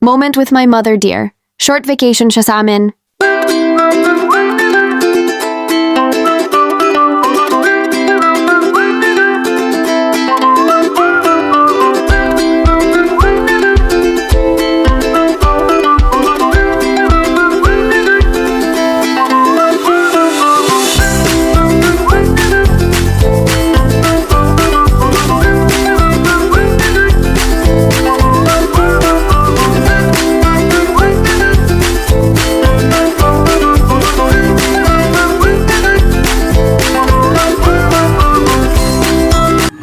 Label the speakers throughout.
Speaker 1: Moment with my mother dear. Short vacation siya sa amin.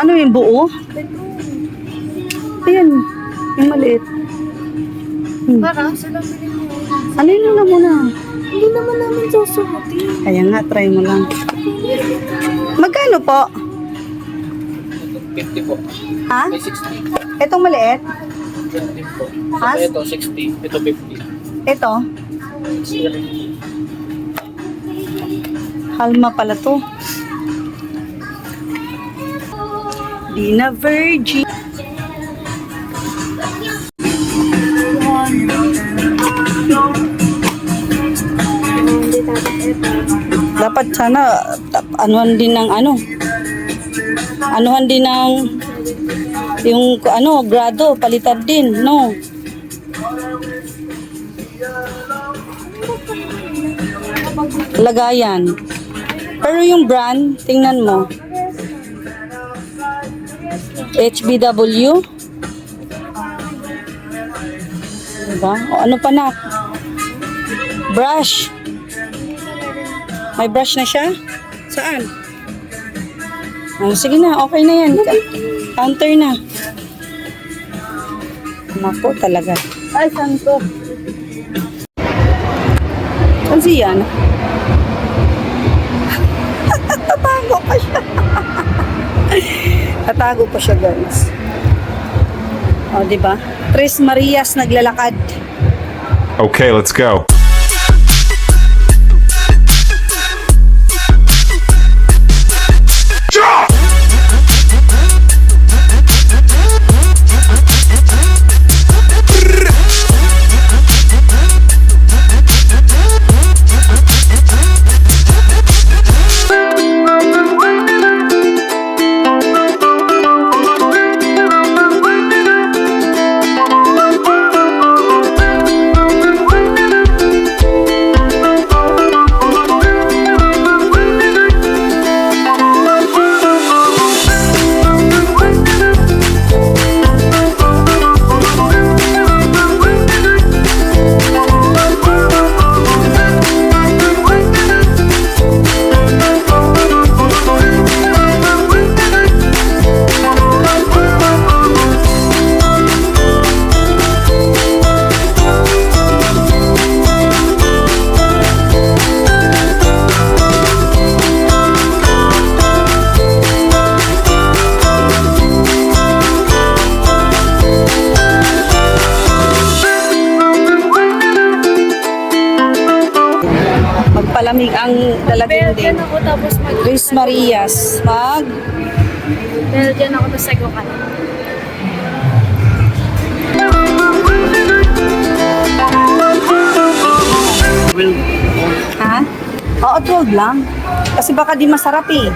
Speaker 2: Ano yung buo? Ayan, yung maliit.
Speaker 3: Para sa lang
Speaker 2: Ano yun lang muna?
Speaker 3: hindi naman namin susubutin.
Speaker 2: Kaya nga, try mo lang. Magkano po?
Speaker 4: 50 po.
Speaker 2: Ha?
Speaker 4: May 60.
Speaker 2: Itong maliit?
Speaker 4: 20 po.
Speaker 2: Has?
Speaker 4: Ito 60. Ito 50.
Speaker 2: Ito? Halma pala to. Di na virgin. Dapat sana anuhan din ng ano. Anuhan din ng yung ano, grado, palitan din, no? Lagayan. Pero yung brand, tingnan mo. HBW. Diba? O ano pa na? Brush. May brush na siya? Saan? Oh, sige na, okay na yan. Counter na. Nako talaga. Ay, saan to? Saan siya? Tatago pa siya. Tatago pa siya, guys. O, diba? Tres Marias naglalakad.
Speaker 5: Okay, let's go.
Speaker 2: Magpalamig ang lalagyan din.
Speaker 3: Belgian ako tapos
Speaker 2: Tres Marias.
Speaker 3: Belgian ako tapos sago ka.
Speaker 2: Ha? Oo, 12 lang. Kasi baka di masarap eh.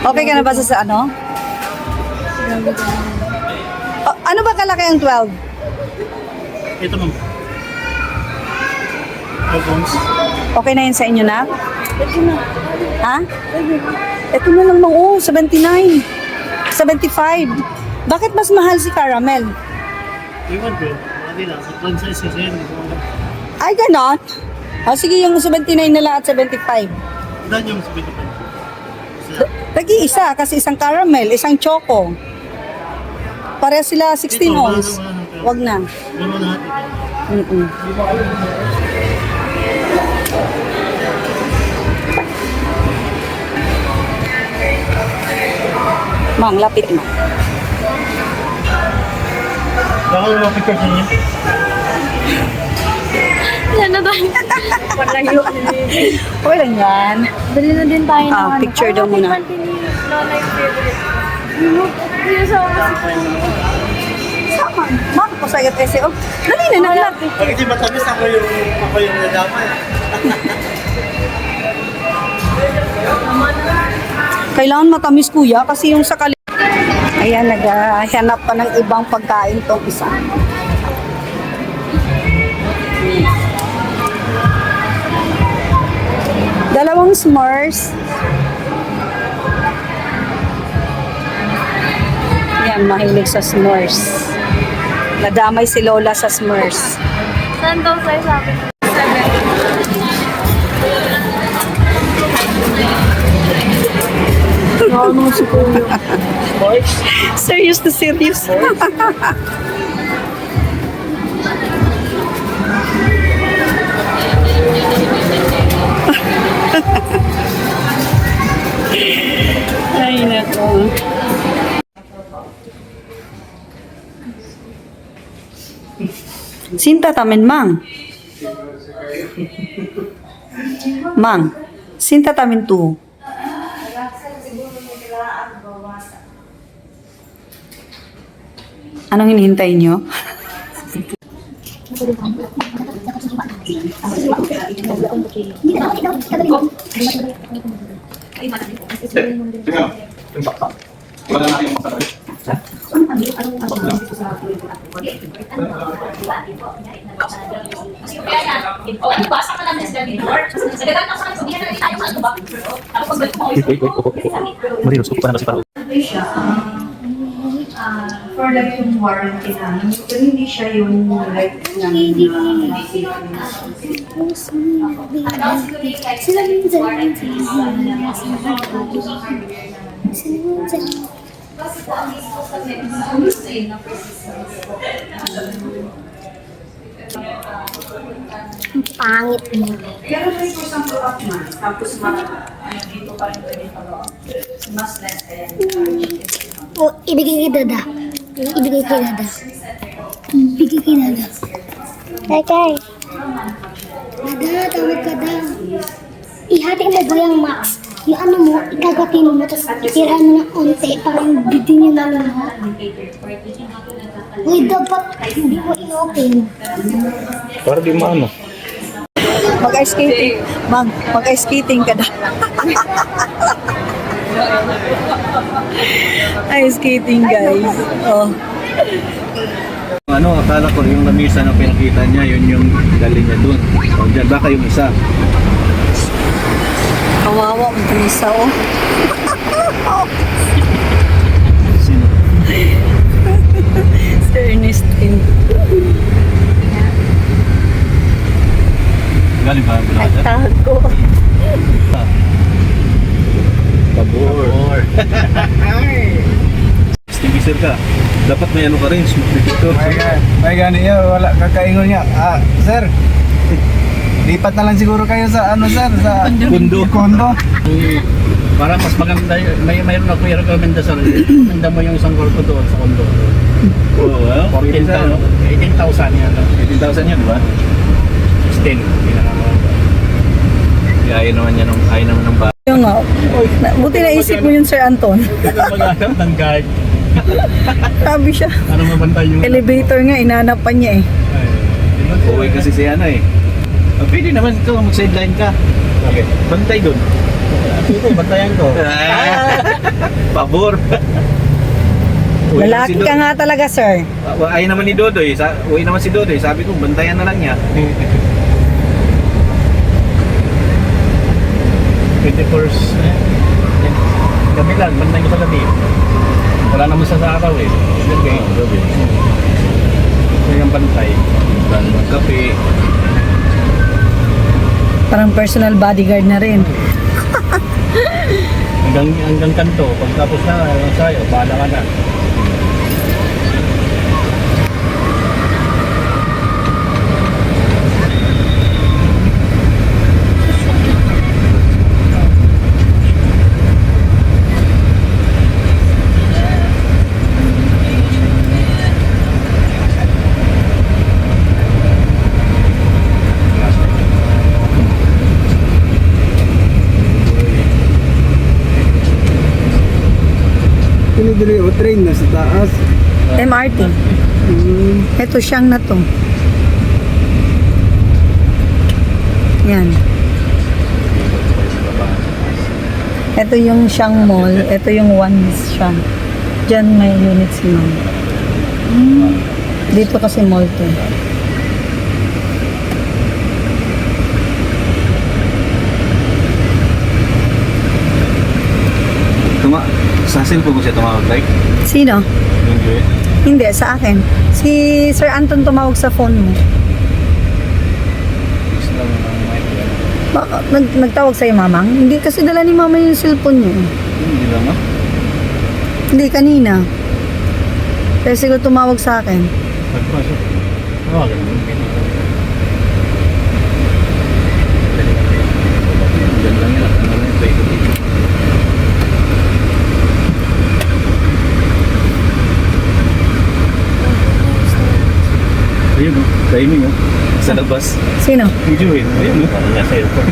Speaker 2: Okay ka na ba sa ano? Ano ba kalaki ang 12?
Speaker 4: Ito ma'am. Phones.
Speaker 2: Okay na yun sa inyo na? Ha? Ito na lang mga 79. 75. Bakit mas mahal si Caramel?
Speaker 4: Iwan ko. Hindi lang. Sa franchise kasi yan.
Speaker 2: Ay, ganon? O sige, yung 79 na lang at 75.
Speaker 4: Dahil yung sabi ko pa.
Speaker 2: Tagi-isa kasi isang caramel, isang choco. Pareha sila 16 ounce. Wag na.
Speaker 4: Ano lahat ito?
Speaker 2: Mang, lapit mo.
Speaker 4: Baka yung mga pictures niya.
Speaker 3: Yan na tayo. Palayo.
Speaker 2: Okay lang yan.
Speaker 3: Dali na din tayo ng ano.
Speaker 2: Picture daw muna.
Speaker 3: Lola yung favorite. Yun sa
Speaker 2: man. Ma'am, kusayat ese, oh. Dali na, naglag.
Speaker 4: Bakit di matamis ako yung nadamay?
Speaker 2: Kailangan matamis, kuya, kasi yung sa Ayan, naghahanap pa ng ibang pagkain tong isa. Dalawang s'mores. Yan, mahilig sa s'mores. Nadamay si Lola sa s'mores.
Speaker 3: Saan daw sa'yo sabi? 7. Ano si Kuya?
Speaker 2: Serious na serious. Ay, nako. Sinta tamin, Mang. Mang, sinta tamin tu. Anong hinihintay nyo?
Speaker 6: For like yung warranty namin, pero hindi siya yung like
Speaker 3: Pangit mo.
Speaker 6: pero may for example of months, tapos dito pa rin pwede pa mas less kaya
Speaker 7: O, ibigay kay Dada. Ibigay kay Dada. Ibigay kay Dada. Okay. Dada, tawag ka da. Ihati mo ba yung max? Yung ano mo, ikagatin mo, tapos itirahan mo ng onte para yung bidi niya na lang. Uy, dapat hindi mo in-open.
Speaker 5: Para di maano.
Speaker 2: Mag-ice skating. Mag-ice skating ka na. Ice skating, guys. Oh.
Speaker 4: Ano, akala ko yung lamisa na pinakita niya, yun yung galing niya dun. O dyan, baka yung isa.
Speaker 2: Kawawa mo itong isa, oh.
Speaker 4: Sino?
Speaker 2: Sir Ernestine.
Speaker 4: Galing ba?
Speaker 2: Tago.
Speaker 4: Pabor. Stimisir ka. Dapat may ano ka rin, smoke detector.
Speaker 8: May gani yun, wala kakaingon niya. Sir, lipat na lang siguro kayo sa ano sir, sa kondo.
Speaker 4: Para mas maganda, mayroon ako yung recommendation. Recommenda mo yung isang kwarto doon sa kondo. Oo, 18,000 yan. 18,000 yan, di ba? Still, ayaw naman niya ng bahay.
Speaker 2: Yung nga, buti naisip mo yun, Sir Anton.
Speaker 4: Maghanap ng guide.
Speaker 2: Sabi siya.
Speaker 4: Ano mabantay yung
Speaker 2: Elevator nga, inanapan niya eh.
Speaker 4: Uwi kasi si ano eh. Pwede naman ikaw, mag-sideline ka. Okay. Bantay doon. Ito, bantayan ko. Pabor.
Speaker 2: Lalaki ka nga talaga, sir.
Speaker 4: Ay naman ni Dodoy. Uwi naman si Dodoy. Sabi ko, bantayan na lang niya. 24 gabi lang, bantay ko sa gabi. Wala naman sa araw eh. Okay. Gabi. So yung bantay. Kape.
Speaker 2: Parang personal bodyguard na rin.
Speaker 4: hanggang kanto. Pagtapos na, sa'yo, bahala ka na.
Speaker 8: Pinidili o train na sa taas.
Speaker 2: MRT. Ito siyang na to. Yan. Ito yung Siyang Mall. Ito yung One Siyang. Diyan may unit si Ma'am. Dito kasi mall to.
Speaker 5: Sa cellphone ko siya tumawag, like?
Speaker 2: Sino?
Speaker 5: Hindi.
Speaker 2: Hindi, sa akin. Si Sir Anton tumawag sa phone mo. Nagtawag sa'yo, Mamang? Hindi, kasi dala ni Mama yung cellphone niya.
Speaker 5: Hindi lang, no?
Speaker 2: Hindi, kanina. Pero siguro tumawag sa akin.
Speaker 4: Pagpasok. Tawagan mo.
Speaker 5: Diyan lang yan. Ano lang yung play ko dito. Ayun, no? Timing, no? Sa labas.
Speaker 2: Sino?
Speaker 5: Video, eh. Ayun, no?
Speaker 4: Parang nasa airport.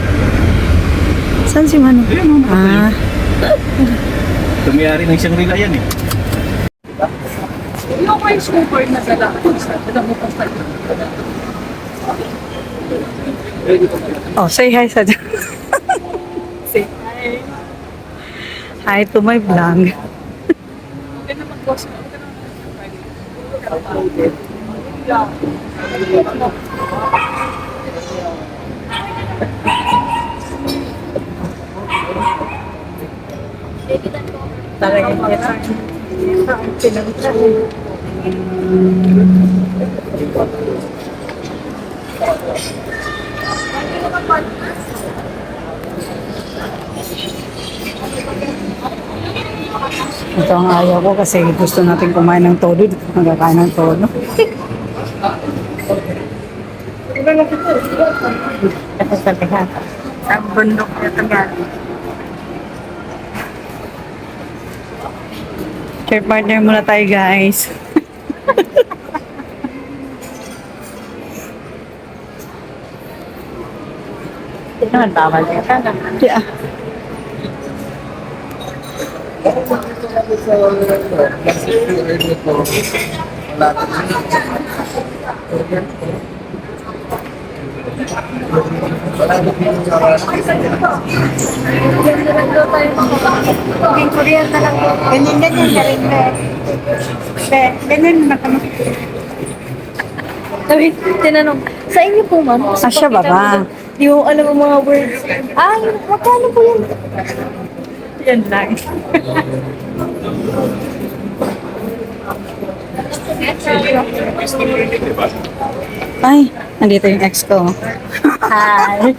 Speaker 2: Saan si Mano?
Speaker 5: Ayun, no?
Speaker 2: Ah,
Speaker 5: Tumiyari ng Shangri-La yan, eh.
Speaker 6: Yung may scooper na dala. Dala mo pa sa
Speaker 2: oh, say hi sa
Speaker 6: Say hi.
Speaker 2: hi to my vlog.
Speaker 6: Okay naman, boss. Okay naman.
Speaker 2: Talaga ito ang ayaw ko kasi gusto natin kumain ng todo. Nagkakain ng todo. Kasi sabihan. Ang bundok niya tagal. Share partner muna tayo, guys. Hindi naman bawal niya. Yeah.
Speaker 7: Korean na lang. Ganyan na rin, Ganyan na kami.
Speaker 3: Sabi, tinanong, sa inyo po, ma'am?
Speaker 2: Siya baba.
Speaker 3: Di mo alam ang mga words. Ay, magkano po yan?
Speaker 2: Yan lang. Ay, nandito yung ex ko.
Speaker 3: Hi.